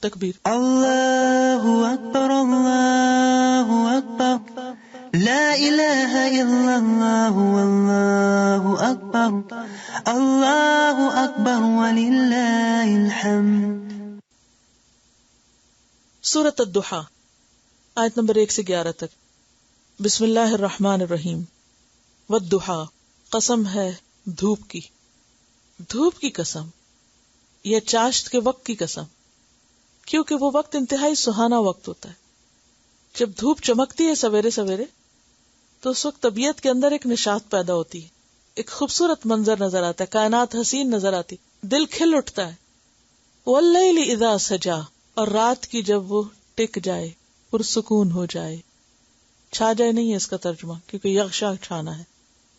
تکبیر. اللہ اکبر اللہ اکبر لا الہ الا اللہ واللہ اکبر اللہ اکبر وللہ الحمد. سورۃ الضحیٰ آیت نمبر 1 سے 11 تک. بسم اللہ الرحمن الرحیم. والضحیٰ قسم ہے دھوپ کی. دھوپ کی قسم یا چاشت کے وقت کی قسم، کیونکہ وہ وقت انتہائی سہانا وقت ہوتا ہے. جب دھوپ چمکتی ہے سویرے سویرے تو اس وقت طبیعت کے اندر ایک نشاط پیدا ہوتی ہے، ایک خوبصورت منظر نظر آتا ہے، کائنات حسین نظر آتی، دل کھل اٹھتا ہے. واللیل اذا سجا، اور رات کی جب وہ ٹک جائے، پرسکون ہو جائے. چھا جائے نہیں ہے اس کا ترجمہ، کیونکہ یغشا چھانا ہے.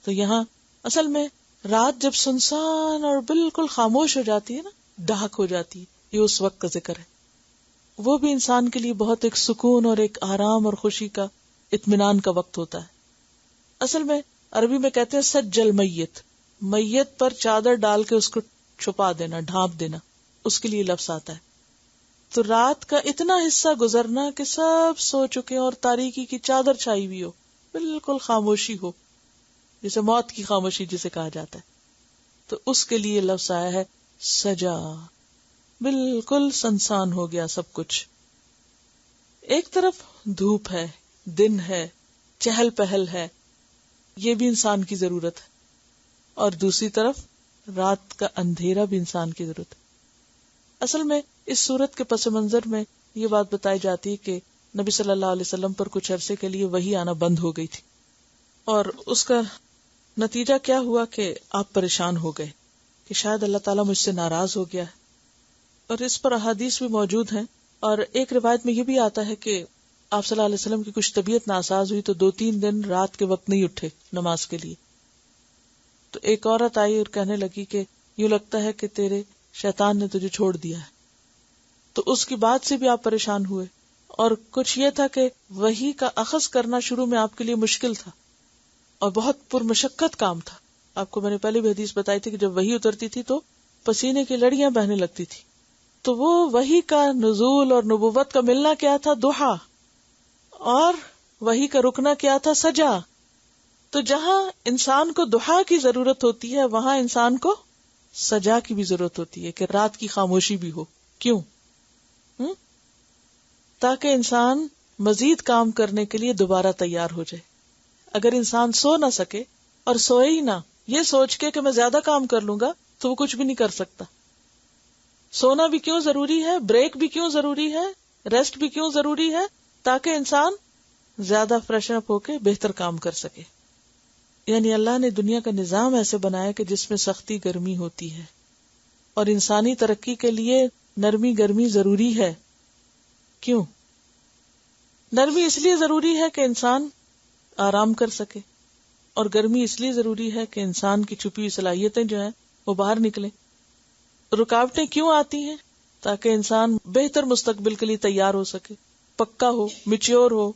تو یہاں اصل میں رات جب سنسان اور بالکل خاموش ہو جاتی ہے نا، ڈاک ہو جاتی ہے، یہ اس وقت کا ذکر ہے. وہ بھی انسان کے لیے بہت ایک سکون اور ایک آرام اور خوشی کا، اطمینان کا وقت ہوتا ہے. اصل میں عربی میں کہتے ہیں سجل میت، میت پر چادر ڈال کے اس کو چھپا دینا، ڈھانپ دینا، اس کے لیے لفظ آتا ہے. تو رات کا اتنا حصہ گزرنا کہ سب سو چکے اور تاریکی کی چادر چھائی ہوئی ہو، بالکل خاموشی ہو، جسے موت کی خاموشی جسے کہا جاتا ہے. تو اس کے لیے لفظ آیا ہے سجا، بالکل سنسان ہو گیا سب کچھ. ایک طرف دھوپ ہے، دن ہے، چہل پہل ہے، یہ بھی انسان کی ضرورت ہے، اور دوسری طرف رات کا اندھیرا بھی انسان کی ضرورت ہے. اصل میں اس صورت کے پس منظر میں یہ بات بتائی جاتی ہے کہ نبی صلی اللہ علیہ وسلم پر کچھ عرصے کے لیے وحی آنا بند ہو گئی تھی، اور اس کا نتیجہ کیا ہوا کہ آپ پریشان ہو گئے کہ شاید اللہ تعالیٰ مجھ سے ناراض ہو گیا ہے. اور اس پر احادیث بھی موجود ہیں، اور ایک روایت میں یہ بھی آتا ہے کہ آپ صلی اللہ علیہ وسلم کی کچھ طبیعت ناساز ہوئی تو 2-3 دن رات کے وقت نہیں اٹھے نماز کے لیے. تو ایک عورت آئی اور کہنے لگی کہ یوں لگتا ہے کہ تیرے شیطان نے تجھے چھوڑ دیا ہے. تو اس کی بات سے بھی آپ پریشان ہوئے، اور کچھ یہ تھا کہ وحی کا اخذ کرنا شروع میں آپ کے لیے مشکل تھا اور بہت پرمشقت کام تھا. آپ کو میں نے پہلے بھی حدیث بتائی تھی کہ جب وحی اترتی تھی تو پسینے کی لڑیاں بہنے لگتی تھی. تو وہ وحی کا نزول اور نبوت کا ملنا کیا تھا؟ ضحیٰ. اور وحی کا رکنا کیا تھا؟ سجا. تو جہاں انسان کو ضحیٰ کی ضرورت ہوتی ہے وہاں انسان کو سجا کی بھی ضرورت ہوتی ہے، کہ رات کی خاموشی بھی ہو. کیوں؟ تاکہ انسان مزید کام کرنے کے لیے دوبارہ تیار ہو جائے. اگر انسان سو نہ سکے اور سوئے ہی نہ، یہ سوچ کے کہ میں زیادہ کام کر لوں گا، تو وہ کچھ بھی نہیں کر سکتا. سونا بھی کیوں ضروری ہے، بریک بھی کیوں ضروری ہے، ریسٹ بھی کیوں ضروری ہے؟ تاکہ انسان زیادہ فریشن اپ ہو کے بہتر کام کر سکے. یعنی اللہ نے دنیا کا نظام ایسے بنایا کہ جس میں سختی گرمی ہوتی ہے، اور انسانی ترقی کے لیے نرمی گرمی ضروری ہے. کیوں؟ نرمی اس لیے ضروری ہے کہ انسان آرام کر سکے، اور گرمی اس لیے ضروری ہے کہ انسان کی چھپی ہوئی صلاحیتیں جو ہیں وہ باہر نکلیں. رکاوٹیں کیوں آتی ہیں؟ تاکہ انسان بہتر مستقبل کے لیے تیار ہو سکے، پکا ہو، میچور ہو.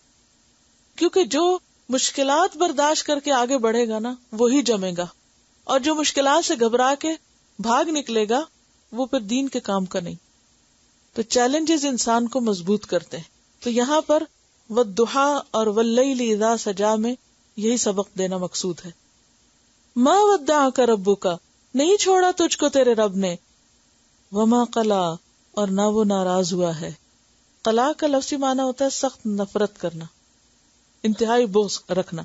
کیونکہ جو مشکلات برداشت کر کے آگے بڑھے گا نا، وہی جمے گا، اور جو مشکلات سے گھبرا کے بھاگ نکلے گا وہ پھر دین کے کام کا نہیں. تو چیلنجز انسان کو مضبوط کرتے ہیں. تو یہاں پر والضحیٰ اور واللیل اذا سجا میں یہی سبق دینا مقصود ہے. ما ودعک ربک، نہیں چھوڑا تجھ کو تیرے رب نے. وما قلا، اور نہ وہ ناراض ہوا ہے. قلا کا لفظی معنی ہوتا ہے سخت نفرت کرنا، انتہائی بغض رکھنا.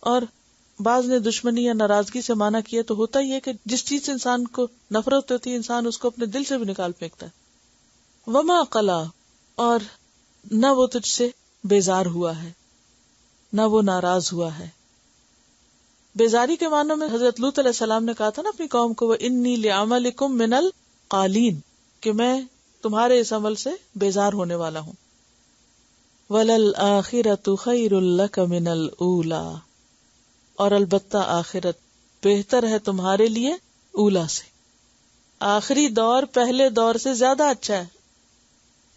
اور بعض نے دشمنی یا ناراضگی سے معنی کیا تو ہوتا ہی ہے کہ جس چیز سے انسان کو نفرت ہوتی ہے انسان اس کو اپنے دل سے بھی نکال پھینکتا ہے. وما قلا، اور نہ وہ تجھ سے بیزار ہوا ہے، نہ وہ ناراض ہوا ہے. بیزاری کے معنوں میں حضرت لوط علیہ السلام نے کہا تھا نا اپنی قوم کو، وَإِنِّي لِعَمَلِكُم مِّنَ الْقَالِينَ، کہ میں تمہارے اس عمل سے بیزار ہونے والا ہوں. وَلَلْآخِرَةُ خَيْرٌ لَكَ مِنَ الْأُولَىٰ، اور البتہ آخرت بہتر ہے تمہارے لیے اولا سے. آخری دور پہلے دور سے زیادہ اچھا ہے.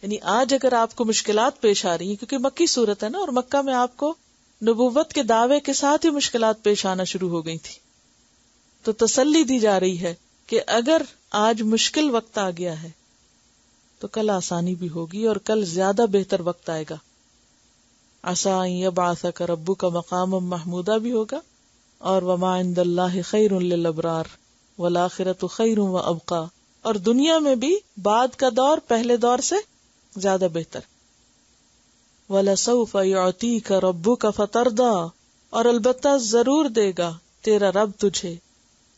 یعنی آج اگر آپ کو مشکلات پیش آ رہی ہیں، کیونکہ مکی صورت ہے نا، اور مکہ میں آپ کو نبوت کے دعوے کے ساتھ ہی مشکلات پیش آنا شروع ہو گئی تھی، تو تسلی دی جا رہی ہے کہ اگر آج مشکل وقت آ گیا ہے تو کل آسانی بھی ہوگی اور کل زیادہ بہتر وقت آئے گا. عسیٰ ان یبعثک ربک مقاما محمودا بھی ہوگا, اور وما عند اللہ خیر للابرار والآخرۃ خیر وابقی, اور دنیا میں بھی بعد کا دور پہلے دور سے زیادہ بہتر. وَلَسَوْفَ يُعْطِيكَ رَبُّكَ فَتَرْضَىٰ, اور البتہ ضرور دے گا تیرا رب تجھے,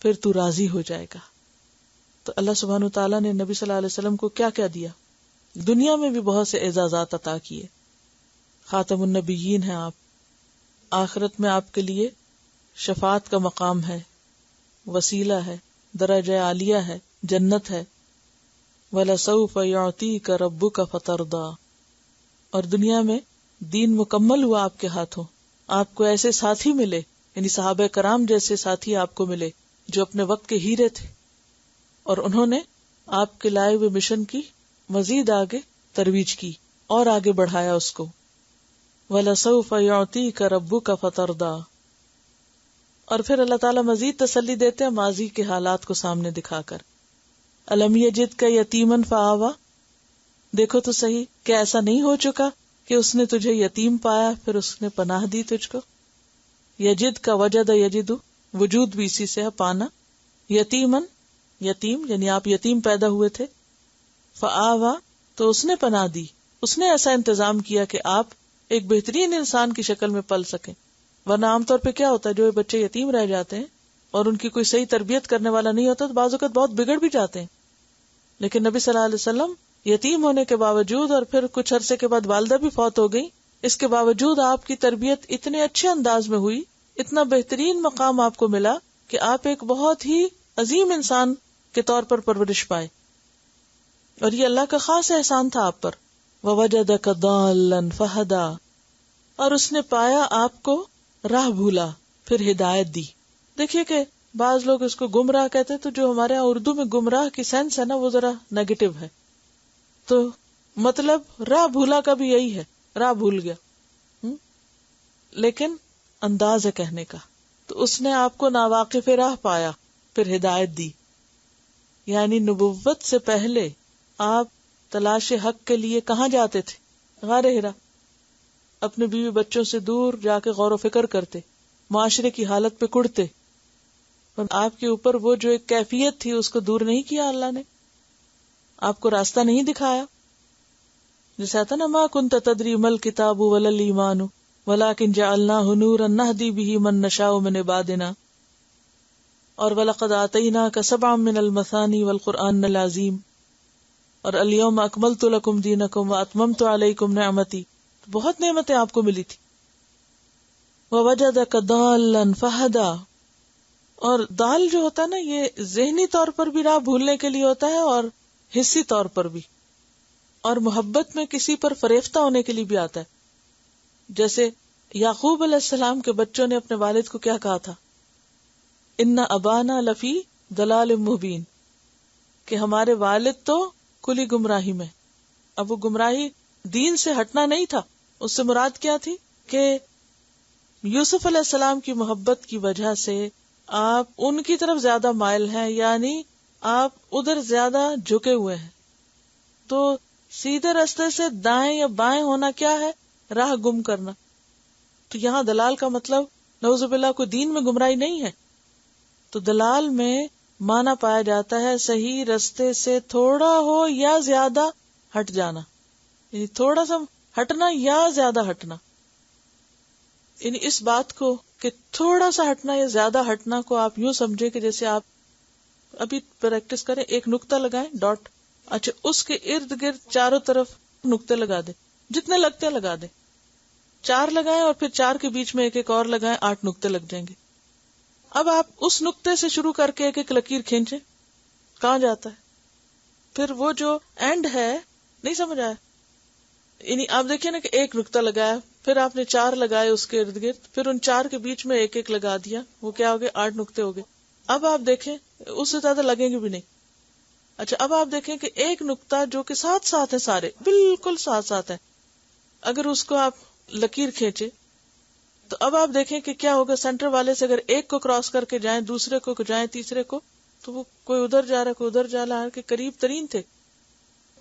پھر تو راضی ہو جائے گا. تو اللہ سبحانہ وتعالیٰ نے نبی صلی اللہ علیہ وسلم کو کیا کیا دیا؟ دنیا میں بھی بہت سے اعزازات عطا کیے. خاتم النبیین ہیں آپ, آخرت میں آپ کے لیے شفاعت کا مقام ہے, وسیلہ ہے, درجہ عالیہ ہے, جنت ہے. وَلَسَوْفَ يُعْطِيكَ رَبُّكَ فَتَرْضَىٰ, اور دنیا میں دین مکمل ہوا آپ کے ہاتھوں, آپ کو ایسے ساتھی ملے, یعنی صحابہ کرام جیسے ساتھی آپ کو ملے جو اپنے وقت کے ہیرے تھے, اور انہوں نے آپ کے لائے ہوئے مشن کی مزید آگے ترویج کی اور آگے بڑھایا اس کو. وَلَسَوْفَ يُعْطِيكَ رَبُّكَ فَتَرْضَىٰ, اور پھر اللہ تعالیٰ مزید تسلی دیتے ہیں ماضی کے حالات کو سامنے دکھا کر. أَلَمْ يَجِدْكَ يَتِيمًا فَآوَىٰ, دیکھو تو صحیح کہ ایسا نہیں ہو چکا کہ اس نے تجھے یتیم پایا پھر اس نے پناہ دی تجھ کو. یجد کا وجد یجد, وجود بھی اسی سے ہے, پانا. یتیمن, یتیم یعنی آپ یتیم پیدا ہوئے تھے. فآوا, تو اس نے پناہ دی, اس نے ایسا انتظام کیا کہ آپ ایک بہترین انسان کی شکل میں پل سکیں. ورنہ عام طور پہ کیا ہوتا ہے, جو بچے یتیم رہ جاتے ہیں اور ان کی کوئی صحیح تربیت کرنے والا نہیں ہوتا تو بعض اوقات بہت بگڑ بھی جاتے ہیں. لیکن نبی صلی اللہ علیہ وسلم یتیم ہونے کے باوجود اور پھر کچھ عرصے کے بعد والدہ بھی فوت ہو گئی, اس کے باوجود آپ کی تربیت اتنے اچھے انداز میں ہوئی, اتنا بہترین مقام آپ کو ملا کہ آپ ایک بہت ہی عظیم انسان کے طور پر پرورش پائے. اور یہ اللہ کا خاص احسان تھا آپ پر. وَوَجَدَكَ ضَالًّا فَهَدَىٰ, اور اس نے پایا آپ کو راہ بھولا پھر ہدایت دی. دیکھیے کہ بعض لوگ اس کو گمراہ کہتے, تو جو ہمارے یہاں اردو میں گمراہ کی سینس ہے نا وہ ذرا نیگیٹو ہے. تو مطلب راہ بھولا کا بھی یہی ہے, راہ بھول گیا, لیکن انداز ہے کہنے کا. تو اس نے آپ کو ناواقف راہ پایا پھر ہدایت دی. یعنی نبوت سے پہلے آپ تلاش حق کے لیے کہاں جاتے تھے؟ غار ہرا. اپنے بیوی بچوں سے دور جا کے غور و فکر کرتے, معاشرے کی حالت پہ کڑتے, اور آپ کے اوپر وہ جو ایک کیفیت تھی اس کو دور نہیں کیا اللہ نے, آپ کو راستہ نہیں دکھایا. جیسے آتا نا, ما کنت تدری مل کتاب ولا الایمان ولکن جعلناہ نورا نہدی بہ من نشاء من عبادنا, اور وَلَقَدْ آتَيْنَاكَ سَبْعًا مِّنَ الْمَثَانِي وَالْقُرْآنِ الْعَظِيمِ, اور الْيَوْمَ أَكْمَلْتُ لَكُمْ دِينَكُمْ وَأَتْمَمْتُ عَلَيْكُمْ نِعْمَتِي, بہت نعمتیں آپ کو ملی تھی. وَوَجَدَكَ ضَالًّا فَهَدَىٰ, اور دال جو ہوتا ہے نا یہ ذہنی طور پر بھی راہ بھولنے کے لیے ہوتا ہے اور حصی طور پر بھی, اور محبت میں کسی پر فریفتہ ہونے کے لیے بھی آتا ہے. جیسے یعقوب علیہ السلام کے بچوں نے اپنے والد کو کیا کہا تھا, ان ابانا لفی ضلال مبین, کہ ہمارے والد تو کلی گمراہی میں. اب وہ گمراہی دین سے ہٹنا نہیں تھا, اس سے مراد کیا تھی کہ یوسف علیہ السلام کی محبت کی وجہ سے آپ ان کی طرف زیادہ مائل ہیں, یعنی آپ ادھر زیادہ جھکے ہوئے ہیں. تو سیدھے راستے سے دائیں یا بائیں ہونا کیا ہے, راہ گم کرنا. تو یہاں دلال کا مطلب نعوذ باللہ کوئی دین میں گمراہی نہیں ہے. تو دلال میں مانا پایا جاتا ہے صحیح رستے سے تھوڑا ہو یا زیادہ ہٹ جانا, یعنی تھوڑا سا ہٹنا یا زیادہ ہٹنا. یعنی اس بات کو کہ تھوڑا سا ہٹنا یا زیادہ ہٹنا کو آپ یوں سمجھے کہ جیسے آپ ابھی پریکٹس کریں, ایک نقطہ لگائیں ڈاٹ, اچھا اس کے ارد گرد چاروں طرف نقطے لگا دیں, جتنے لگتے ہیں لگا دیں. 4 لگائیں اور پھر 4 کے بیچ میں ایک ایک اور لگائیں, 8 نقطے لگ جائیں گے. اب آپ اس نقطے سے شروع کر کے ایک ایک لکیر کھینچیں, کہاں جاتا ہے؟ پھر وہ جو اینڈ ہے, نہیں سمجھ آیا؟ یعنی آپ دیکھیں نا کہ ایک نقطہ لگایا, پھر آپ نے 4 لگائے اس کے ارد گرد, پھر ان 4 کے بیچ میں ایک ایک لگا دیا, وہ کیا ہو گئے, 8 نقطے ہو گئے. اب آپ دیکھیں اس سے زیادہ لگیں گے بھی نہیں. اچھا اب آپ دیکھیں کہ ایک نقطہ جو کہ ساتھ ساتھ ہے, سارے بالکل ساتھ ساتھ ہے, اگر اس کو آپ لکیر کھینچے تو اب آپ دیکھیں کہ کیا ہوگا. سینٹر والے سے اگر ایک کو کراس کر کے جائیں, دوسرے کو جائیں, تیسرے کو, تو وہ کوئی ادھر جا رہا ہے, کوئی ادھر جا رہا ہے, کہ قریب ترین تھے.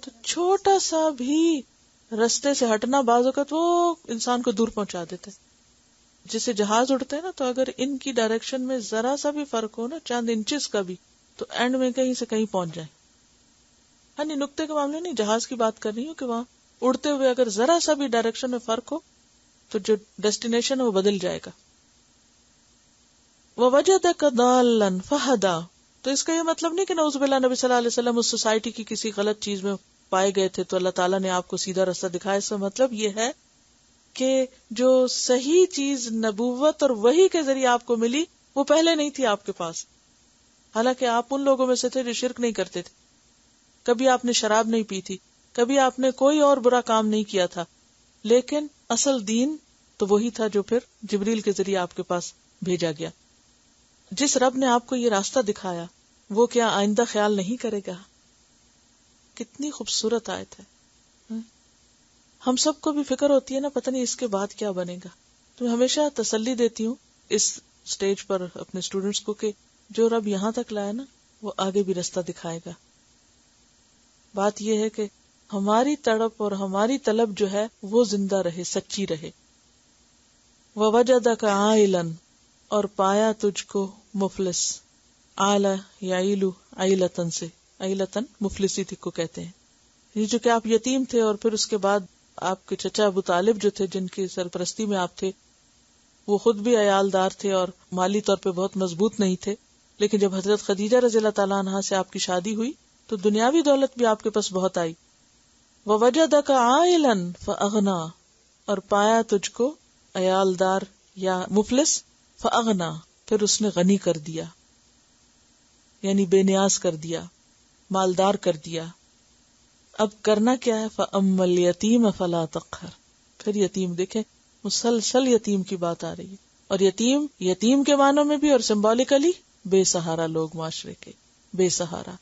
تو چھوٹا سا بھی رستے سے ہٹنا بعض اوقات وہ انسان کو دور پہنچا دیتے. جسے جہاز اڑتے ہیں نا، تو اگر ان کی ڈائریکشن میں ذرا سا بھی فرق ہو نا، چند انچز کا بھی، تو اینڈ میں کہیں سے کہیں پہنچ جائیں. ہاں نہیں، نقطے کے معاملے نہیں، جہاز کی بات کر رہی ہوں کہ وہاں اڑتے ہوئے اگر ذرا سا بھی ڈائریکشن میں فرق ہو تو جو ڈیسٹینیشن ہے وہ بدل جائے گا. وَوَجَدَكَ ضَالًّا فَهَدَىٰ، تو اس کا یہ مطلب نہیں کہ نعوذ باللہ نبی صلی اللہ علیہ وسلم اس سوسائٹی کی کسی غلط چیز میں پائے گئے تھے تو اللہ تعالیٰ نے آپ کو سیدھا راستہ دکھایا. اس کا مطلب یہ ہے کہ جو صحیح چیز نبوت اور وحی کے ذریعے آپ کو ملی وہ پہلے نہیں تھی آپ کے پاس. حالانکہ آپ ان لوگوں میں سے تھے جو شرک نہیں کرتے تھے، کبھی آپ نے شراب نہیں پی تھی، کبھی آپ نے کوئی اور برا کام نہیں کیا تھا، لیکن اصل دین تو وہی تھا جو پھر جبریل کے ذریعے آپ کے پاس بھیجا گیا. جس رب نے آپ کو یہ راستہ دکھایا وہ کیا آئندہ خیال نہیں کرے گا؟ کتنی خوبصورت آیت ہے. ہم سب کو بھی فکر ہوتی ہے نا، پتہ نہیں اس کے بعد کیا بنے گا. تو میں ہمیشہ تسلی دیتی ہوں اس سٹیج پر اپنے اسٹوڈنٹس کو کہ جو رب یہاں تک لائے نا وہ آگے بھی راستہ دکھائے گا. بات یہ ہے کہ ہماری تڑپ اور ہماری طلب جو ہے وہ زندہ رہے، سچی رہے. وَوَجَدَكَ عَائِلًا، اور پایا تجھ کو مفلس. عَالَ یعیلُ عَیلَتًا سے، عیلتن مفلسی تھی کو کہتے ہیں. یہ جو کہ آپ یتیم تھے اور پھر اس کے بعد آپ کے چچا ابو طالب جو تھے جن کی سرپرستی میں آپ تھے وہ خود بھی عیالدار تھے اور مالی طور پہ بہت مضبوط نہیں تھے، لیکن جب حضرت خدیجہ رضی اللہ تعالیٰ عنہا سے آپ کی شادی ہوئی تو دنیاوی دولت بھی آپ کے پاس بہت آئی. وَوَجَدَكَ عَائِلًا فَأَغْنَىٰ، اور پایا تجھ کو عیالدار یا مفلس، فَأَغْنَىٰ، پھر اس نے غنی کر دیا، یعنی بے نیاز کر دیا، مالدار کر دیا. اب کرنا کیا ہے؟ فَأَمَّا الْيَتِيمَ فَلَا تَقْهَرْ، پھر یتیم، دیکھیں مسلسل یتیم کی بات آ رہی ہے، اور یتیم کے معنوں میں بھی اور سمبولیکلی بے سہارا لوگ، معاشرے کے بے سہارا.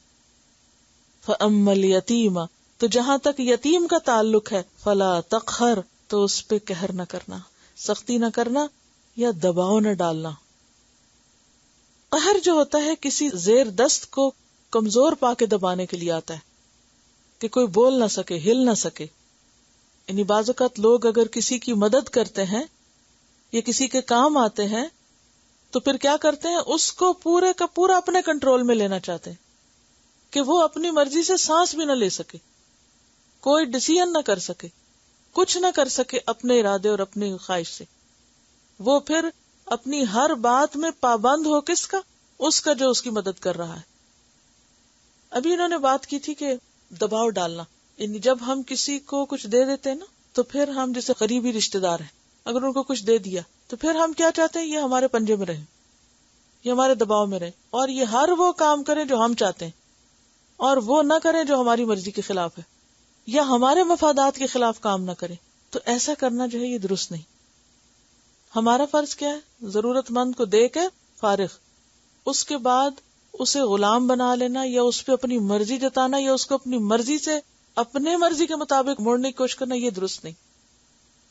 فَأَمَّا الْيَتِيمَ، تو جہاں تک یتیم کا تعلق ہے، فَلَا تَقْهَرْ، تو اس پہ قہر نہ کرنا، سختی نہ کرنا یا دباؤ نہ ڈالنا. قہر جو ہوتا ہے کسی زیر دست کو کمزور پا کے دبانے کے لیے آتا ہے کہ کوئی بول نہ سکے، ہل نہ سکے. یعنی بعض اوقات لوگ اگر کسی کی مدد کرتے ہیں یا کسی کے کام آتے ہیں تو پھر کیا کرتے ہیں، اس کو پورے کا پورا اپنے کنٹرول میں لینا چاہتے ہیں کہ وہ اپنی مرضی سے سانس بھی نہ لے سکے، کوئی ڈیسیژن نہ کر سکے، کچھ نہ کر سکے اپنے ارادے اور اپنی خواہش سے. وہ پھر اپنی ہر بات میں پابند ہو کس کا؟ اس کا جو اس کی مدد کر رہا ہے. ابھی انہوں نے بات کی تھی کہ دباؤ ڈالنا، یعنی جب ہم کسی کو کچھ دے دیتے ہیں نا تو پھر ہم جیسے قریبی رشتے دار ہیں، اگر ان کو کچھ دے دیا تو پھر ہم کیا چاہتے ہیں، یہ ہمارے پنجے میں رہے، یہ ہمارے دباؤ میں رہے، اور یہ ہر وہ کام کریں جو ہم چاہتے ہیں اور وہ نہ کریں جو ہماری مرضی کے خلاف ہے یا ہمارے مفادات کے خلاف کام نہ کریں. تو ایسا کرنا جو ہے یہ درست نہیں. ہمارا فرض کیا ہے؟ ضرورت مند کو دے کے فارغ، اس کے بعد اسے غلام بنا لینا یا اس پہ اپنی مرضی جتانا یا اس کو اپنی مرضی سے اپنے مرضی کے مطابق موڑنے کی کوشش کرنا، یہ درست نہیں.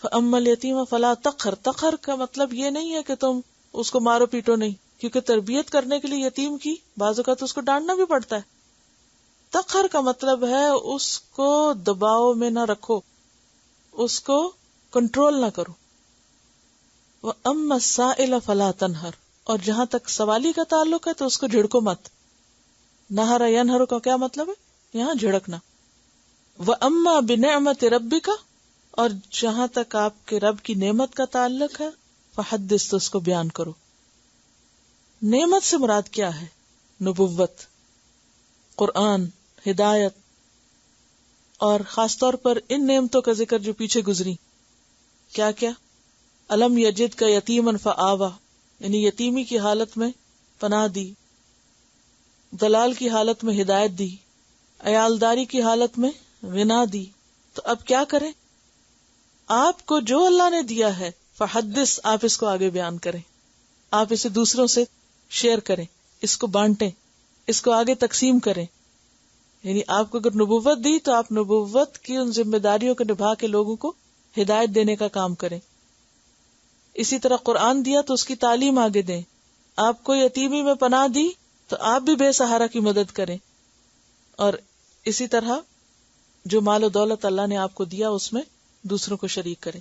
فَأَمَّا الْيَتِيمَ فَلَا تَقْهَرْ، تقہر کا مطلب یہ نہیں ہے کہ تم اس کو مارو پیٹو نہیں، کیونکہ تربیت کرنے کے لیے یتیم کی بعض اوقات اس کو ڈانٹنا بھی پڑتا ہے. تقہر کا مطلب ہے اس کو دباؤ میں نہ رکھو، اس کو کنٹرول نہ کرو. وَأَمَّا السَّائِلَ فَلَا تَنْهَرْ، اور جہاں تک سوالی کا تعلق ہے تو اس کو جھڑکو مت. نہر ینہر کا کیا مطلب ہے؟ یہاں جھڑکنا. وَأَمَّا بِنِعْمَةِ رَبِّكَ، اور جہاں تک آپ کے رب کی نعمت کا تعلق ہے، فحدث، تو اس کو بیان کرو. نعمت سے مراد کیا ہے؟ نبوت، قرآن، ہدایت، اور خاص طور پر ان نعمتوں کا ذکر جو پیچھے گزری. کیا کیا؟ الم یجد کا یتیمن فآوا، یعنی یتیمی کی حالت میں پناہ دی، دلال کی حالت میں ہدایت دی، عیالداری کی حالت میں غنا دی. تو اب کیا کریں؟ آپ کو جو اللہ نے دیا ہے فحدث، آپ اس کو آگے بیان کریں، آپ اسے دوسروں سے شیئر کریں، اس کو بانٹیں، اس کو آگے تقسیم کریں. یعنی آپ کو اگر نبوت دی تو آپ نبوت کی ان ذمہ داریوں کو نبھا کے لوگوں کو ہدایت دینے کا کام کریں. اسی طرح قرآن دیا تو اس کی تعلیم آگے دیں. آپ کو یتیمی میں پناہ دی تو آپ بھی بے سہارا کی مدد کریں. اور اسی طرح جو مال و دولت اللہ نے آپ کو دیا اس میں دوسروں کو شریک کریں.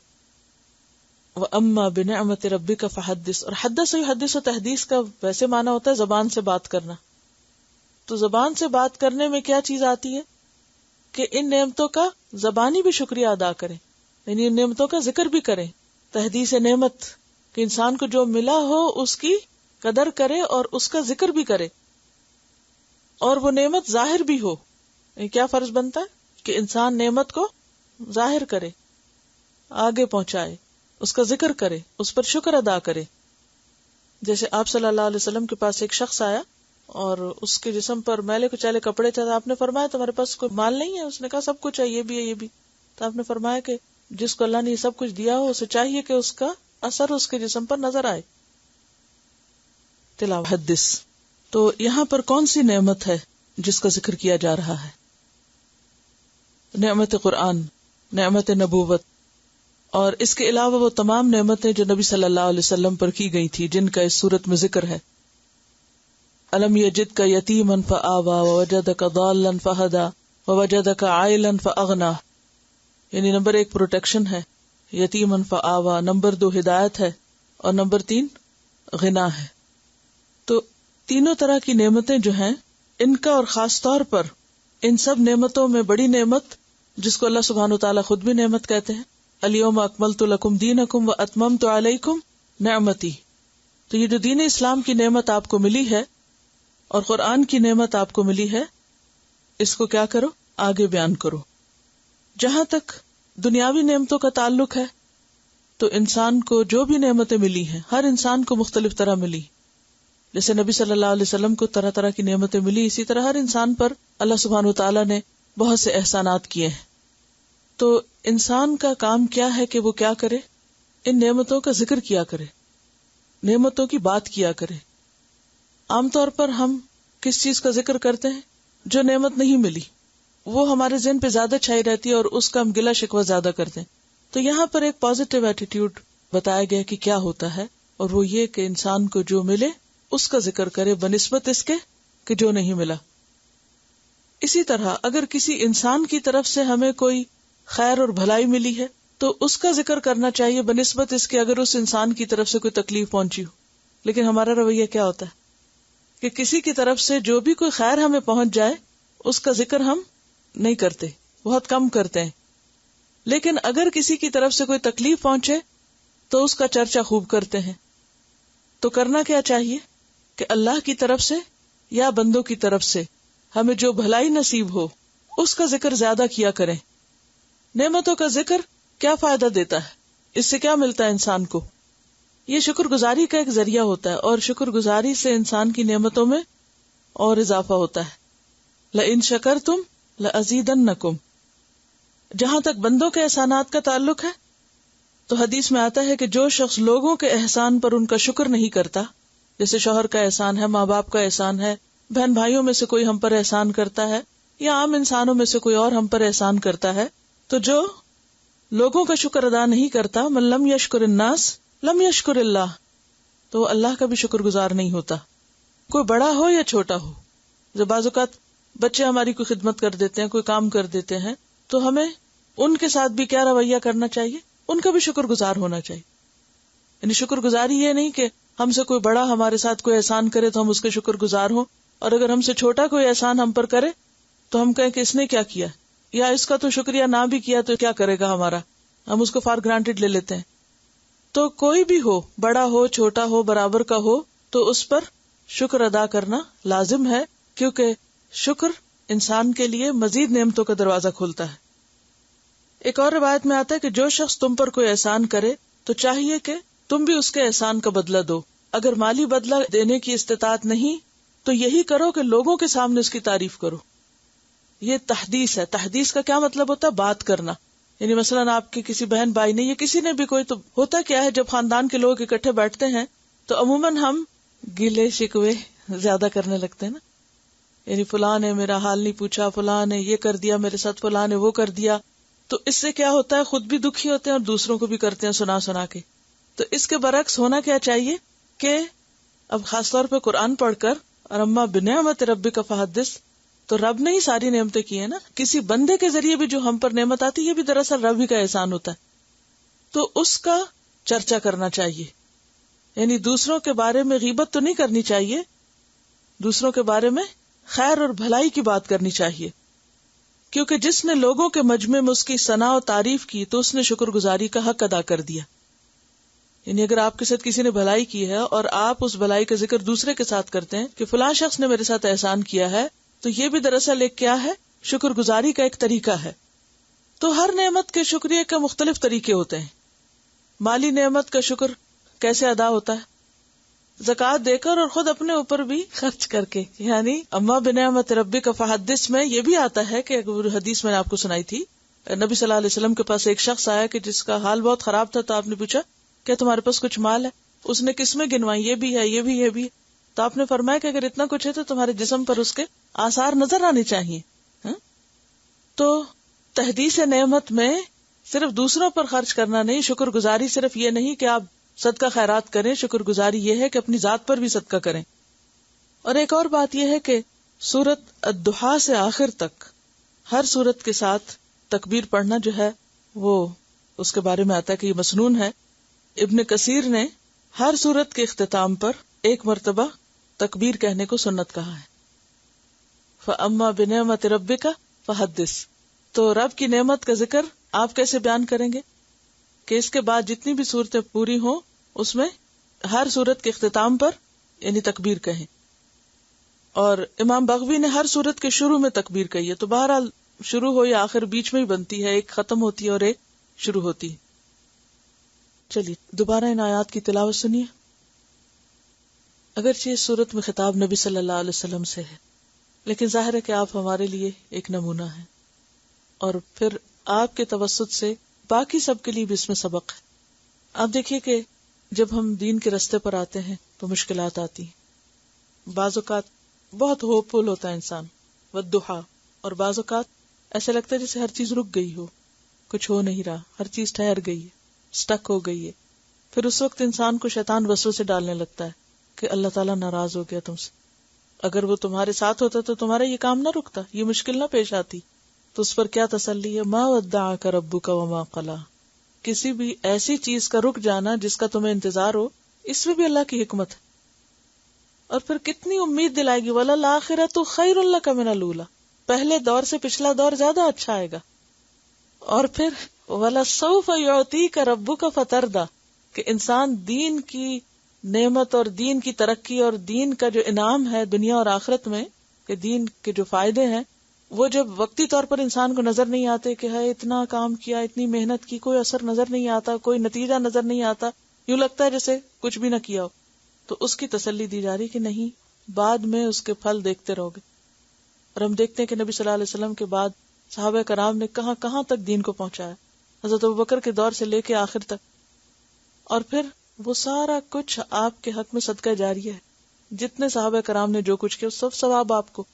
وَأَمَّا بِنِعْمَةِ رَبِّكَ فَحَدِّثْ. اور حدث یحدث و تحدیث کا ویسے معنی ہوتا ہے زبان سے بات کرنا. تو زبان سے بات کرنے میں کیا چیز آتی ہے کہ ان نعمتوں کا زبانی بھی شکریہ ادا کریں، یعنی ان نعمتوں کا ذکر بھی کریں. تحدیث نعمت کہ انسان کو جو ملا ہو اس کی قدر کرے اور اس کا ذکر بھی کرے، اور وہ نعمت ظاہر بھی ہو. کیا فرض بنتا ہے کہ انسان نعمت کو ظاہر کرے، آگے پہنچائے، اس کا ذکر کرے، اس پر شکر ادا کرے. جیسے آپ صلی اللہ علیہ وسلم کے پاس ایک شخص آیا اور اس کے جسم پر میلے کچیلے کپڑے تھے. آپ نے فرمایا تمہارے پاس کوئی مال نہیں ہے؟ اس نے کہا سب کچھ ہے، یہ بھی ہے، یہ بھی. تو آپ نے فرمایا کہ جس کو اللہ نے یہ سب کچھ دیا ہو اسے چاہیے کہ اس کا اثر اس کے جسم پر نظر آئے. تلاوت حدث. تو یہاں پر کون سی نعمت ہے جس کا ذکر کیا جا رہا ہے؟ نعمت قرآن، نعمت نبوت، اور اس کے علاوہ وہ تمام نعمتیں جو نبی صلی اللہ علیہ وسلم پر کی گئی تھی جن کا اس صورت میں ذکر ہے. الم یجدک یتیما فآوی ووجدک ضالا فہدی ووجدک عائلا فاغنی. یعنی نمبر 1 پروٹیکشن ہے، یتیما فآوی، نمبر 2 ہدایت ہے، اور نمبر 3 غنا ہے. تو تینوں طرح کی نعمتیں جو ہیں ان کا، اور خاص طور پر ان سب نعمتوں میں بڑی نعمت جس کو اللہ سبحانہ وتعالیٰ خود بھی نعمت کہتے ہیں، الیوم اکملت لکم دینکم واتممت علیکم نعمتی. تو یہ جو دین اسلام کی نعمت آپ کو ملی ہے اور قرآن کی نعمت آپ کو ملی ہے، اس کو کیا کرو؟ آگے بیان کرو. جہاں تک دنیاوی نعمتوں کا تعلق ہے تو انسان کو جو بھی نعمتیں ملی ہیں ہر انسان کو مختلف طرح ملی. جیسے نبی صلی اللہ علیہ وسلم کو طرح طرح کی نعمتیں ملی، اسی طرح ہر انسان پر اللہ سبحانہ وتعالیٰ نے بہت سے احسانات کیے ہیں. تو انسان کا کام کیا ہے کہ وہ کیا کرے؟ ان نعمتوں کا ذکر کیا کرے، نعمتوں کی بات کیا کرے. عام طور پر ہم کس چیز کا ذکر کرتے ہیں؟ جو نعمت نہیں ملی وہ ہمارے ذہن پہ زیادہ چھائی رہتی ہے اور اس کا ہم گلہ شکوہ زیادہ کرتے ہیں. تو یہاں پر ایک پازیٹیو ایٹیٹیوڈ بتایا گیا کہ کیا ہوتا ہے، اور وہ یہ کہ انسان کو جو ملے اس کا ذکر کرے بنسبت اس کے کہ جو نہیں ملا. اسی طرح اگر کسی انسان کی طرف سے ہمیں کوئی خیر اور بھلائی ملی ہے تو اس کا ذکر کرنا چاہیے بنسبت اس کے اگر اس انسان کی طرف سے کوئی تکلیف پہنچی ہو. لیکن ہمارا رویہ کیا ہوتا ہے کہ کسی کی طرف سے جو بھی کوئی خیر ہمیں پہنچ جائے اس کا ذکر ہم نہیں کرتے، بہت کم کرتے ہیں. لیکن اگر کسی کی طرف سے کوئی تکلیف پہنچے تو اس کا چرچا خوب کرتے ہیں. تو کرنا کیا چاہیے کہ اللہ کی طرف سے یا بندوں کی طرف سے ہمیں جو بھلائی نصیب ہو اس کا ذکر زیادہ کیا کریں. نعمتوں کا ذکر کیا فائدہ دیتا ہے؟ اس سے کیا ملتا ہے انسان کو؟ یہ شکر گزاری کا ایک ذریعہ ہوتا ہے، اور شکر گزاری سے انسان کی نعمتوں میں اور اضافہ ہوتا ہے. لَإِن شَكَرْتُمْ لَأَزِيدَنَّكُمْ. جہاں تک بندوں کے احسانات کا تعلق ہے تو حدیث میں آتا ہے کہ جو شخص لوگوں کے احسان پر ان کا شکر نہیں کرتا، جیسے شوہر کا احسان ہے، ماں باپ کا احسان ہے، بہن بھائیوں میں سے کوئی ہم پر احسان کرتا ہے، یا عام انسانوں میں سے کوئی اور ہم پر احسان کرتا ہے، تو جو لوگوں کا شکر ادا نہیں کرتا، من لم یشکر الناس لم یشکر اللہ، تو وہ اللہ کا بھی شکر گزار نہیں ہوتا. کوئی بڑا ہو یا چھوٹا ہو. جب بعض اوقات بچے ہماری کوئی خدمت کر دیتے ہیں، کوئی کام کر دیتے ہیں، تو ہمیں ان کے ساتھ بھی کیا رویہ کرنا چاہیے؟ ان کا بھی شکر گزار ہونا چاہیے. یعنی شکر گزاری یہ نہیں کہ ہم سے کوئی بڑا ہمارے ساتھ کوئی احسان کرے تو ہم اس کے شکر گزار ہوں، اور اگر ہم سے چھوٹا کوئی احسان ہم پر کرے تو ہم کہیں کہ اس نے کیا کیا، یا اس کا تو شکریہ نہ بھی کیا تو کیا کرے گا ہمارا، ہم اس کو فار گرانٹیڈ لے لیتے ہیں. تو کوئی بھی ہو، بڑا ہو چھوٹا ہو برابر کا ہو، تو اس پر شکر ادا کرنا لازم ہے، کیونکہ شکر انسان کے لیے مزید نعمتوں کا دروازہ کھولتا ہے. ایک اور روایت میں آتا ہے کہ جو شخص تم پر کوئی احسان کرے تو چاہیے کہ تم بھی اس کے احسان کا بدلہ دو. اگر مالی بدلہ دینے کی استطاعت نہیں تو یہی کرو کہ لوگوں کے سامنے اس کی تعریف کرو. یہ تحدیث ہے. تحدیث کا کیا مطلب ہوتا ہے؟ بات کرنا. یعنی مثلاً آپ کے کسی بہن بھائی نے یا کسی نے بھی کوئی، تو ہوتا کیا ہے جب خاندان کے لوگ اکٹھے بیٹھتے ہیں تو عموماً ہم گلے شکوے زیادہ کرنے لگتے ہیں نا. یعنی فلاں نے میرا حال نہیں پوچھا، فلاں نے یہ کر دیا میرے ساتھ، فلاں نے وہ کر دیا. تو اس سے کیا ہوتا ہے؟ خود بھی دکھی ہوتے ہیں اور دوسروں کو بھی کرتے ہیں سنا سنا کے. تو اس کے برعکس ہونا کیا چاہیے کہ اب خاص طور پہ قرآن پڑھ کر اور اما بنعمت ربک فحدث، تو رب نے ہی ساری نعمتیں کی ہیں نا. کسی بندے کے ذریعے بھی جو ہم پر نعمت آتی یہ بھی دراصل رب ہی کا احسان ہوتا ہے. تو اس کا چرچا کرنا چاہیے. یعنی دوسروں کے بارے میں غیبت تو نہیں کرنی چاہیے, دوسروں کے بارے میں خیر اور بھلائی کی بات کرنی چاہیے, کیونکہ جس نے لوگوں کے مجمع میں اس کی ثنا و تعریف کی تو اس نے شکر گزاری کا حق ادا کر دیا. یعنی اگر آپ کے ساتھ کسی نے بھلائی کی ہے اور آپ اس بھلائی کا ذکر دوسرے کے ساتھ کرتے ہیں کہ فلاں شخص نے میرے ساتھ احسان کیا ہے, تو یہ بھی دراصل ایک کیا ہے, شکر گزاری کا ایک طریقہ ہے. تو ہر نعمت کے شکریہ کے مختلف طریقے ہوتے ہیں. مالی نعمت کا شکر کیسے ادا ہوتا ہے؟ زکوٰۃ دے کر اور خود اپنے اوپر بھی خرچ کر کے. یعنی اما بنعمت ربک فحدث میں یہ بھی آتا ہے کہ حدیث میں نے آپ کو سنائی تھی, نبی صلی اللہ علیہ وسلم کے پاس ایک شخص آیا کہ جس کا حال بہت خراب تھا, تو آپ نے پوچھا کیا تمہارے پاس کچھ مال ہے؟ اس نے قسمیں گنوائی, یہ بھی ہے, یہ بھی, یہ بھی. تو آپ نے فرمایا کہ اگر اتنا کچھ ہے تو تمہارے جسم پر اس کے آثار نظر آنے چاہیے. تو تحدیث نعمت میں صرف دوسروں پر خرچ کرنا نہیں, شکر گزاری صرف یہ نہیں کہ آپ صدقہ خیرات کریں, شکر گزاری یہ ہے کہ اپنی ذات پر بھی صدقہ کریں. اور ایک اور بات یہ ہے کہ سورت الضحیٰ سے آخر تک ہر سورت کے ساتھ تکبیر پڑھنا جو ہے وہ اس کے بارے میں آتا ہے کہ یہ مسنون ہے. ابن کثیر نے ہر سورت کے اختتام پر ایک مرتبہ تکبیر کہنے کو سنت کہا ہے. فَأَمَّا بِنِعْمَةِ رَبِّكَ فَحَدِّثْ. تو رب کی نعمت کا ذکر آپ کیسے بیان کریں گے کہ اس کے بعد جتنی بھی صورتیں پوری ہوں اس میں ہر صورت کے اختتام پر یعنی تکبیر کہیں. اور امام بغوی نے ہر صورت کے شروع میں تکبیر کہی ہے. تو بہرحال شروع ہو یا آخر بیچ میں ہی بنتی ہے, ایک ختم ہوتی ہے اور ایک شروع ہوتی ہے. چلیے دوبارہ ان آیات کی تلاوت سنیے. اگرچہ اس صورت میں خطاب نبی صلی اللہ علیہ وسلم سے ہے, لیکن ظاہر ہے کہ آپ ہمارے لیے ایک نمونہ ہیں, اور پھر آپ کے توسط سے باقی سب کے لیے بھی اس میں سبق ہے. آپ دیکھیے کہ جب ہم دین کے رستے پر آتے ہیں تو مشکلات آتی ہیں. بعض اوقات بہت ہوپ فل ہوتا ہے انسان, والضحیٰ, اور بعض اوقات ایسے لگتا ہے جیسے ہر چیز رک گئی ہو, کچھ ہو نہیں رہا, ہر چیز ٹھہر گئی ہے, سٹک ہو گئی ہے. پھر اس وقت انسان کو شیطان وسوسے ڈالنے لگتا ہے کہ اللہ تعالیٰ ناراض ہو گیا تم سے. اگر وہ تمہارے ساتھ ہوتا تو تمہارا یہ کام نہ رکتا, یہ مشکل نہ پیش آتی. تو اس پر کیا تسلی ہے؟ ما ودعک ربک وما قلی. کسی بھی ایسی چیز کا رک جانا جس کا تمہیں انتظار ہو, اس میں بھی اللہ کی حکمت ہے. اور پھر کتنی امید دلائے گی, وَلَلْآخِرَةُ خَيْرٌ لَكَ مِنَ الْأُولَىٰ. پہلے دور سے پچھلا دور زیادہ اچھا آئے گا. اور پھر وَلَسَوْفَ يُعْطِيكَ رَبُّكَ فَتَرْضَىٰ, کہ انسان دین کی نعمت اور دین کی ترقی اور دین کا جو انعام ہے دنیا اور آخرت میں, کہ دین کے جو فائدے ہیں وہ جب وقتی طور پر انسان کو نظر نہیں آتے کہ ہے اتنا کام کیا, اتنی محنت کی, کوئی اثر نظر نہیں آتا, کوئی نتیجہ نظر نہیں آتا, یوں لگتا ہے جیسے کچھ بھی نہ کیا ہو, تو اس کی تسلی دی جا رہی کہ نہیں, بعد میں اس کے پھل دیکھتے رہو گے. اور ہم دیکھتے ہیں کہ نبی صلی اللہ علیہ وسلم کے بعد صحابہ کرام نے کہاں کہاں تک دین کو پہنچایا, حضرت ابوبکر کے دور سے لے کے آخر تک. اور پھر وہ سارا کچھ آپ کے حق میں صدقہ جاریہ ہے. جتنے صحابہ کرام نے جو کچھ کیا سب ثواب آپ کو,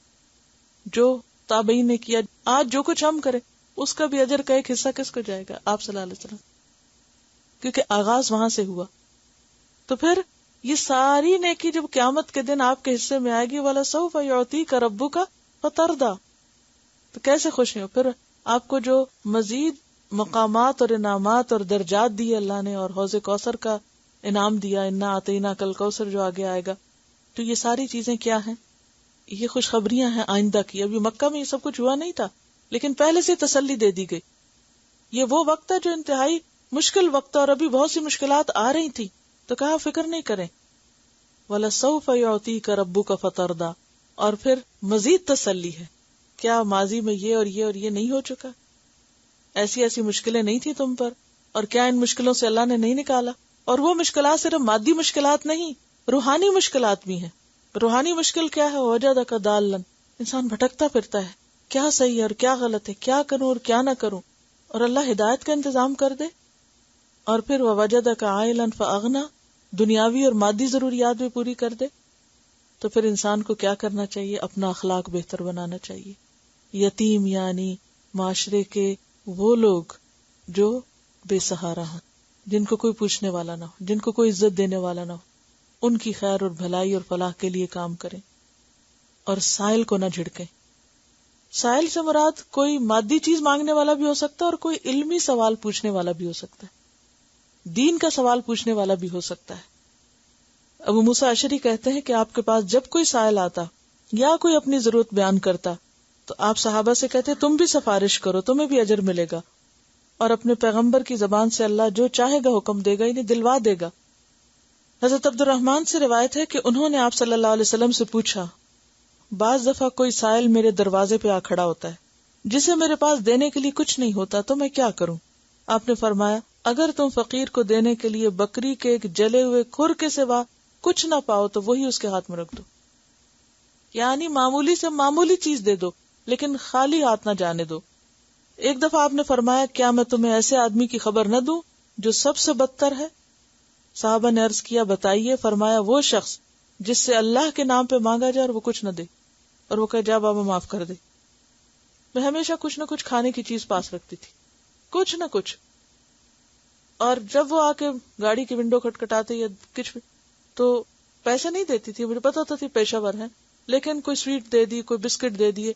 جو تابعین نے کیا, آج جو کچھ ہم کریں اس کا بھی اجر کا ایک حصہ کس کو جائے گا؟ آپ صلی اللہ علیہ وسلم, کیونکہ آغاز وہاں سے ہوا. تو پھر یہ ساری نیکی جب قیامت کے دن آپ کے حصے میں آئے گی, وَلَسَوْفَ يُعْطِيكَ رَبُّكَ فَتَرْضَىٰ, تو کیسے خوش ہیں؟ پھر آپ کو جو مزید مقامات اور انعامات اور درجات دیے اللہ نے, اور حوض کوثر کا انعام دیا, اِنَّا أَعْطَيْنَاكَ الْكَوْثَر جو آگے آئے گا, تو یہ ساری چیزیں کیا ہیں؟ یہ خوشخبریاں ہیں آئندہ کی. ابھی مکہ میں یہ سب کچھ ہوا نہیں تھا, لیکن پہلے سے تسلی دے دی گئی. یہ وہ وقت ہے جو انتہائی مشکل وقت ہے, اور ابھی بہت سی مشکلات آ رہی تھی, تو کہا فکر نہیں کریں, وَلَسَوْفَ يُعْطِيكَ رَبُّكَ فَتَرْضَىٰ. اور پھر مزید تسلی ہے, کیا ماضی میں یہ اور یہ اور یہ نہیں ہو چکا؟ ایسی ایسی مشکلیں نہیں تھی تم پر, اور کیا ان مشکلوں سے اللہ نے نہیں نکالا؟ اور وہ مشکلات صرف مادی مشکلات نہیں, روحانی مشکلات بھی ہیں. روحانی مشکل کیا ہے؟ وجدک ضالا, انسان بھٹکتا پھرتا ہے, کیا صحیح ہے اور کیا غلط ہے, کیا کروں اور کیا نہ کروں, اور اللہ ہدایت کا انتظام کر دے. اور پھر وجدک عائلا فاغنا, دنیاوی اور مادی ضروریات بھی پوری کر دے. تو پھر انسان کو کیا کرنا چاہیے؟ اپنا اخلاق بہتر بنانا چاہیے. یتیم یعنی معاشرے کے وہ لوگ جو بے سہارا ہوں, جن کو کوئی پوچھنے والا نہ ہو, جن کو کوئی عزت دینے والا نہ ہو, ان کی خیر اور بھلائی اور فلاح کے لیے کام کریں, اور سائل کو نہ جھڑکیں. سائل سے مراد کوئی مادی چیز مانگنے والا بھی ہو سکتا ہے اور کوئی علمی سوال پوچھنے والا بھی ہو سکتا ہے، دین کا سوال پوچھنے والا بھی ہو سکتا ہے۔ ابو موسیٰ اشعری کہتے ہیں کہ آپ کے پاس جب کوئی سائل آتا یا کوئی اپنی ضرورت بیان کرتا تو آپ صحابہ سے کہتے تم بھی سفارش کرو، تمہیں بھی اجر ملے گا، اور اپنے پیغمبر کی زبان سے اللہ جو چاہے گا حکم دے گا، انہیں دلوا دے گا۔ حضرت عبد الرحمن سے روایت ہے کہ انہوں نے آپ صلی اللہ علیہ وسلم سے پوچھا، بعض دفعہ کوئی سائل میرے دروازے پہ آ کھڑا ہوتا ہے جسے میرے پاس دینے کے لیے کچھ نہیں ہوتا، تو میں کیا کروں؟ آپ نے فرمایا، اگر تم فقیر کو دینے کے لیے بکری کے ایک جلے ہوئے کھر کے سوا کچھ نہ پاؤ تو وہی اس کے ہاتھ میں رکھ دو، یعنی معمولی سے معمولی چیز دے دو لیکن خالی ہاتھ نہ جانے دو۔ ایک دفعہ آپ نے فرمایا، کیا میں تمہیں ایسے آدمی کی خبر نہ دوں جو سب سے بدتر ہے؟ صحابہ نے عرض کیا، بتائیے۔ فرمایا، وہ شخص جس سے اللہ کے نام پہ مانگا جائے اور وہ کچھ نہ دے، اور وہ کہے جا بابا معاف کر دے۔ میں ہمیشہ کچھ نہ کچھ کھانے کی چیز پاس رکھتی تھی، کچھ نہ کچھ، اور جب وہ آ کے گاڑی کی ونڈو کھٹکھٹاتے یا کچھ بھی تو پیسے نہیں دیتی تھی، مجھے پتا ہوتا تھی پیشہ ور ہیں، لیکن کوئی سویٹ دے دی، کوئی بسکٹ دے دیے،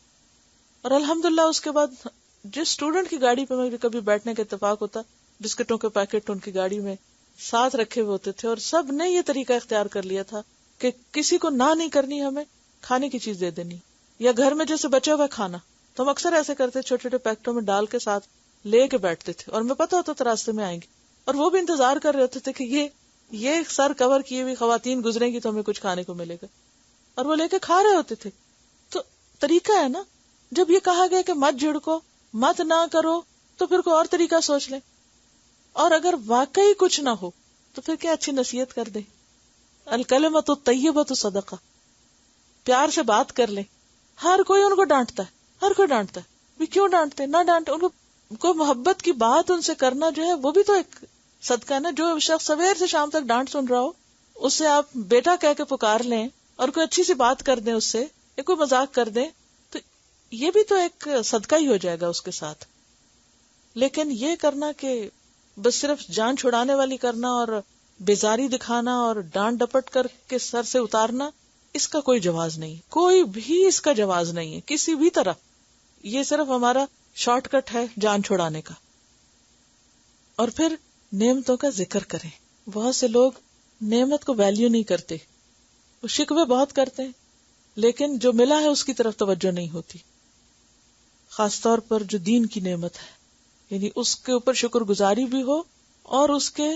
اور الحمدللہ اس کے بعد جس اسٹوڈنٹ کی گاڑی پہ مجھے کبھی بیٹھنے کا اتفاق ہوتا، بسکٹوں کے پیکٹ ان کی گاڑی میں ساتھ رکھے ہوئے ہوتے تھے، اور سب نے یہ طریقہ اختیار کر لیا تھا کہ کسی کو نہ نہیں کرنی، ہمیں کھانے کی چیز دے دینی، یا گھر میں جیسے بچے ہوئے کھانا تو ہم اکثر ایسے کرتے، چھوٹے چھوٹے پیکٹوں میں ڈال کے ساتھ لے کے بیٹھتے تھے، اور میں پتا ہوتا تھا راستے میں آئیں گے، اور وہ بھی انتظار کر رہے ہوتے تھے کہ یہ سر کور کیے ہوئی خواتین گزریں گی تو ہمیں کچھ کھانے کو ملے گا، اور وہ لے کے کھا رہے ہوتے تھے۔ تو طریقہ ہے نا، جب یہ کہا گیا کہ مت جھڑکو، مت نہ کرو، تو پھر کوئی اور طریقہ سوچ لیں، اور اگر واقعی کچھ نہ ہو تو پھر کیا اچھی نصیحت کر دیں، الکلمۃ الطیبۃ صدقہ، پیار سے بات کر لیں۔ ہر کوئی ان کو ڈانٹتا ہے، ہر کوئی ڈانٹتا ہے، بھی کیوں ڈانٹتے؟ نہ ڈانٹے، ان کو کوئی محبت کی بات ان سے کرنا جو ہے وہ بھی تو ایک صدقہ ہے نا۔ جو شخص سویر سے شام تک ڈانٹ سن رہا ہو، اس سے آپ بیٹا کہہ کے پکار لیں اور کوئی اچھی سی بات کر دیں اس سے، یا کوئی مذاق کر دیں، تو یہ بھی تو ایک صدقہ ہی ہو جائے گا اس کے ساتھ۔ لیکن یہ کرنا کہ بس صرف جان چھڑانے والی کرنا اور بیزاری دکھانا اور ڈانٹ ڈپٹ کر کے سر سے اتارنا، اس کا کوئی جواز نہیں، کوئی بھی اس کا جواز نہیں ہے کسی بھی طرح۔ یہ صرف ہمارا شارٹ کٹ ہے جان چھڑانے کا۔ اور پھر نعمتوں کا ذکر کریں۔ بہت سے لوگ نعمت کو ویلیو نہیں کرتے، وہ شکوے بہت کرتے ہیں، لیکن جو ملا ہے اس کی طرف توجہ نہیں ہوتی، خاص طور پر جو دین کی نعمت ہے، یعنی اس کے اوپر شکر گزاری بھی ہو، اور اس کے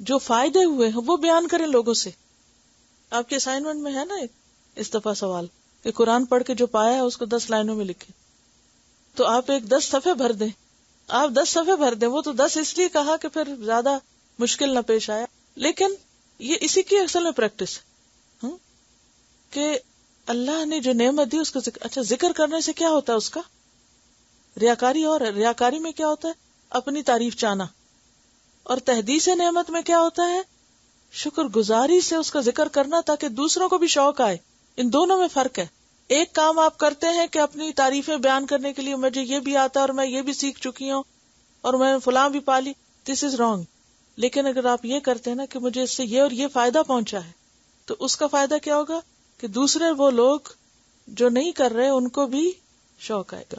جو فائدے ہوئے ہیں وہ بیان کریں لوگوں سے۔ آپ کے اسائنمنٹ میں ہے نا ایک اس دفعہ سوال کہ قرآن پڑھ کے جو پایا ہے اس کو 10 لائنوں میں لکھیں، تو آپ ایک 10 صفحے بھر دیں، آپ 10 صفحے بھر دیں۔ وہ تو 10 اس لیے کہا کہ پھر زیادہ مشکل نہ پیش آیا، لیکن یہ اسی کی اصل میں پریکٹس ہے کہ اللہ نے جو نعمت دی اس کو اچھا ذکر کرنے سے کیا ہوتا ہے اس کا ریاکاری، اور ریاکاری میں کیا ہوتا ہے اپنی تعریف چاہنا، اور تحدیث نعمت میں کیا ہوتا ہے شکر گزاری سے اس کا ذکر کرنا تاکہ دوسروں کو بھی شوق آئے۔ ان دونوں میں فرق ہے۔ ایک کام آپ کرتے ہیں کہ اپنی تعریفیں بیان کرنے کے لیے مجھے یہ بھی آتا ہے اور میں یہ بھی سیکھ چکی ہوں اور میں فلاں بھی پالی، دس از رانگ۔ لیکن اگر آپ یہ کرتے ہیں نا کہ مجھے اس سے یہ اور یہ فائدہ پہنچا ہے، تو اس کا فائدہ کیا ہوگا کہ دوسرے وہ لوگ جو نہیں کر رہے ان کو بھی شوق آئے گا۔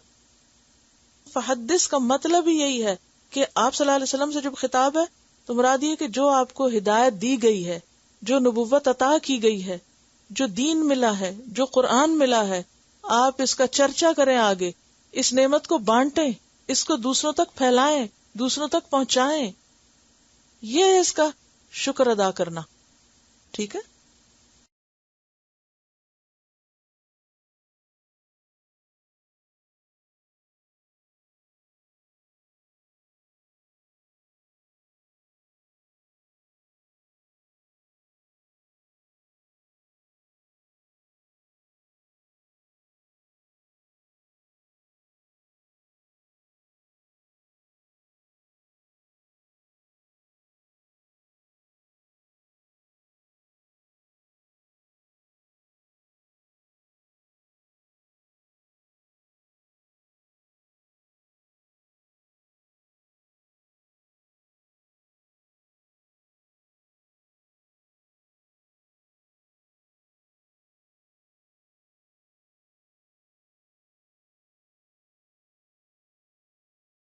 فحدث کا مطلب ہی یہی ہے کہ آپ صلی اللہ علیہ وسلم سے جب خطاب ہے تو مراد یہ کہ جو آپ کو ہدایت دی گئی ہے، جو نبوت عطا کی گئی ہے، جو دین ملا ہے، جو قرآن ملا ہے، آپ اس کا چرچا کریں، آگے اس نعمت کو بانٹیں، اس کو دوسروں تک پھیلائیں، دوسروں تک پہنچائیں۔ یہ ہے اس کا شکر ادا کرنا، ٹھیک ہے۔